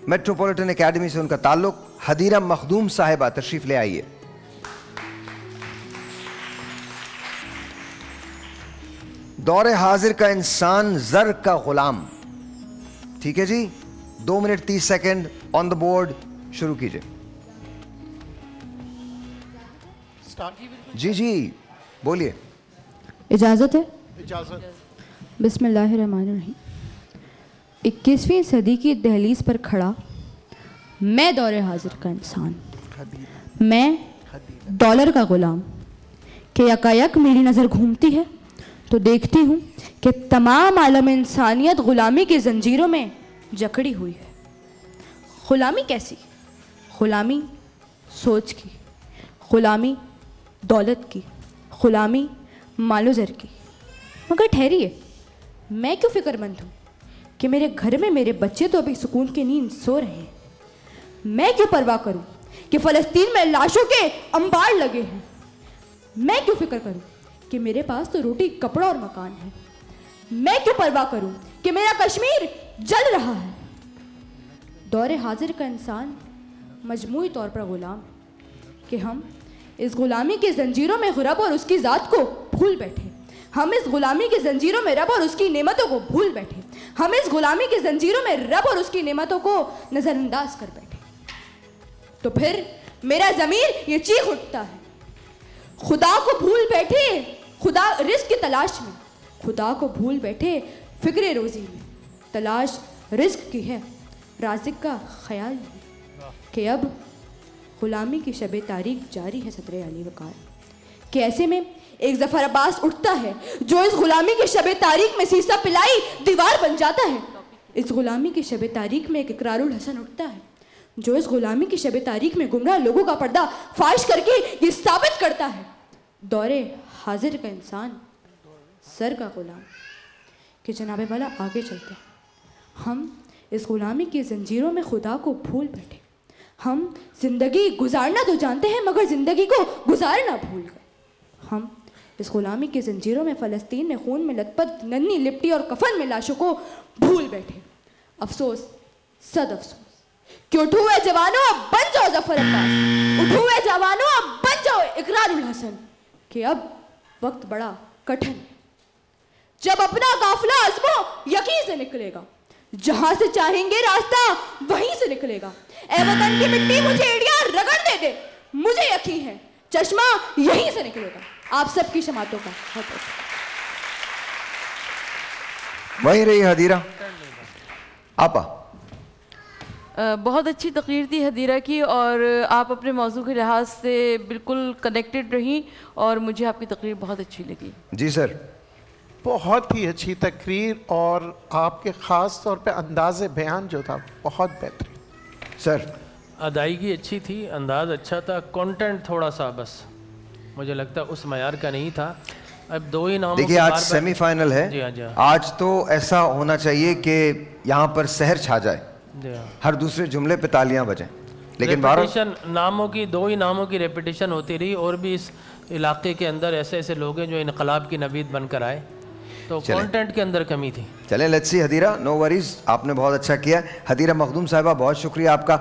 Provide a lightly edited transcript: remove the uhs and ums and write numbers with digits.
Metropolitan academy سے ان کا تعلق. ہدیرہ مخدوم صاحبہ تشریف لے آئیے. دور حاضر کا انسان زر کا غلام. ٹھیک ہے جی, 2 minute 30 second on the board. شروع کیجئے. جی جی بولیے. اجازت ہے؟ اجازت. بسم اللہ الرحمن الرحیم. 21ویں صدی کی دہلیز پر کھڑا میں دور حاضر کا انسان, میں ڈالر کا غلام, کہ یکایک میری نظر گھومتی ہے تو دیکھتی ہوں کہ تمام عالم انسانیت غلامی کی زنجیروں میں جکڑی ہوئی ہے. غلامی کیسی؟ غلامی سوچ کی, غلامی دولت کی, غلامی مال و زر کی. مگر ٹھہریے, میں کیوں فکر مند ہوں کہ میرے گھر میں میرے بچے تو ابھی سکون کی نیند سو رہے ہیں. میں کیوں پرواہ کروں کہ فلسطین میں لاشوں کے انبار لگے ہیں. میں کیوں فکر کروں کہ میرے پاس تو روٹی کپڑا اور مکان ہے. میں کیوں پرواہ کروں کہ میرا کشمیر جل رہا ہے. دور حاضر کا انسان مجموعی طور پر غلام ہے کہ ہم اس غلامی کی زنجیروں میں رب اور اس کی ذات کو بھول بیٹھے. ہم اس غلامی کی زنجیروں میں رب اور اس کی نعمتوں کو بھول بیٹھے. ہم اس غلامی کی زنجیروں میں رب اور اس کی نعمتوں کو نظر انداز کر بیٹھے. تو پھر میرا ضمیر یہ چیخ اٹھتا ہے, خدا کو بھول بیٹھے خدا رزق کی تلاش میں, خدا کو بھول بیٹھے فکر روزی میں. تلاش رزق کی ہے, رازق کا خیال نہیں. کہ اب غلامی کی شب تاریخ جاری ہے صدر علی وقار. کہ ایسے میں ایک ظفر عباس اٹھتا ہے جو اس غلامی کی شب تاریخ میں سیسا پلائی دیوار بن جاتا ہے. اس غلامی کی شب تاریخ میں ایک اقرار الحسن اٹھتا ہے جو اس غلامی کی شب تاریخ میں گمراہ لوگوں کا پردہ فاش کر کے یہ ثابت کرتا ہے دور حاضر کا انسان سر کا غلام. کہ جناب والا آگے چلتے ہیں. ہم اس غلامی کی زنجیروں میں خدا کو بھول بیٹھے. ہم زندگی گزارنا تو جانتے ہیں مگر زندگی کو گزارنا بھول گئے. ہم اس غلامی کی زنجیروں میں فلسطین میں خون میں لت پت ننھی لپٹی اور کفن میں لاشوں کو بھول بیٹھے. افسوس, صد افسوس کہ اٹھو ہوئے جوانوں اب بن جاؤ ظفر عباس, اٹھو ہوئے جوانوں اب بن جاؤ اقرار الحسن. کہ اب وقت بڑا کٹھن ہے جب اپنا قافلہ عزم و یقین سے نکلے گا. جہاں سے چاہیں گے راستہ وہیں سے نکلے گا. اے وطن کی مٹی مجھے ایڑیاں رگڑ دے دے, مجھے یقین ہے چشمہ یہیں سے نکلے گا. آپ سب کی سماعتوں کا بہت بہت وہیں رہی ہدیرہ. آپا بہت اچھی تقریر تھی ہدیرہ کی, اور آپ اپنے موضوع کے لحاظ سے بالکل کنیکٹڈ رہیں, اور مجھے آپ کی تقریر بہت اچھی لگی. جی سر. بہت ہی اچھی تقریر, اور آپ کے خاص طور پہ انداز بیان جو تھا بہت بہترین. سر ادائیگی اچھی تھی, انداز اچھا تھا, کنٹینٹ تھوڑا سا بس مجھے لگتا ہے اس معیار کا نہیں تھا. اب 2 ہی ناموں دیکھیے آج سیمی فائنل ہے. جی ہاں جی ہاں آج تو ایسا ہونا چاہیے کہ یہاں پر سحر چھا جائے, جی ہاں. ہر دوسرے جملے پہ تالیاں بجیں. لیکن ریپیٹیشن ناموں کی 2 ہی ناموں کی ریپیٹیشن ہوتی رہی, اور بھی اس علاقے کے اندر ایسے ایسے لوگ ہیں جو انقلاب کی نوید بن کر آئے, تو کانٹینٹ کے اندر کمی تھی. چلیں لیٹس سی ہدیرہ, نو وریز, آپ نے بہت اچھا کیا. ہدیرہ مخدوم صاحبہ بہت شکریہ آپ کا.